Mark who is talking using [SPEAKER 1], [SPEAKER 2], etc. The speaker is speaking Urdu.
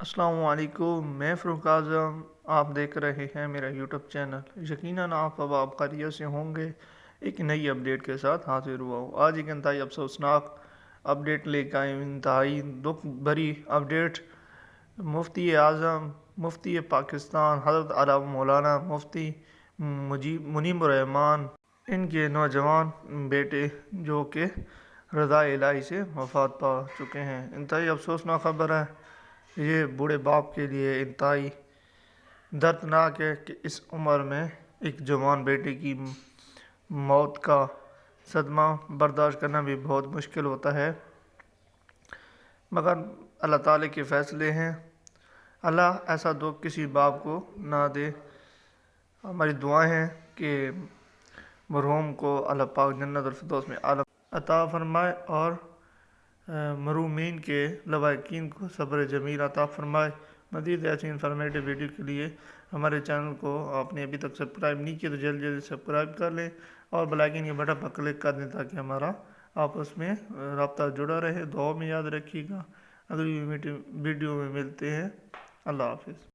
[SPEAKER 1] السلام علیکم، میں فروق اعظم. آپ دیکھ رہے ہیں میرا یوٹیوب چینل. یقیناً آپ خیریت سے ہوں گے. ایک نئی اپڈیٹ کے ساتھ حاضر ہوا ہوں. آج ایک انتہائی افسوسناک اپڈیٹ لے کے آئے ہوں. انتہائی دکھ بھری اپڈیٹ. مفتی اعظم، مفتی پاکستان حضرت علامہ مولانا مفتی منیب الرحمن، ان کے نوجوان بیٹے جو کہ رضا الہی سے وفات پا چکے ہیں. انتہائی افسوسناک خبر ہے. یہ بوڑھے باپ کے لیے انتہائی دردناک ہے کہ اس عمر میں ایک جوان بیٹے کی موت کا صدمہ برداشت کرنا بھی بہت مشکل ہوتا ہے، مگر اللہ تعالیٰ کے فیصلے ہیں. اللہ ایسا دکھ کسی باپ کو نہ دے. ہماری دعائیں ہیں کہ مرحوم کو اللہ پاک جنت الفردوس میں اعلیٰ عطا فرمائے اور مرحومین کے لواحقین کو صبر جمیل عطا فرمائے. مزید ایسی انفارمیٹیو ویڈیو کے لیے ہمارے چینل کو آپ نے ابھی تک سبسکرائب نہیں کیا تو جلد جلد سبسکرائب کر لیں اور بیل آئیکن کے بٹن پر کلک کر دیں تاکہ ہمارا آپس میں رابطہ جڑا رہے. دعاؤں میں یاد رکھیے گا. اگلی ویڈیو میں ملتے ہیں. اللہ حافظ.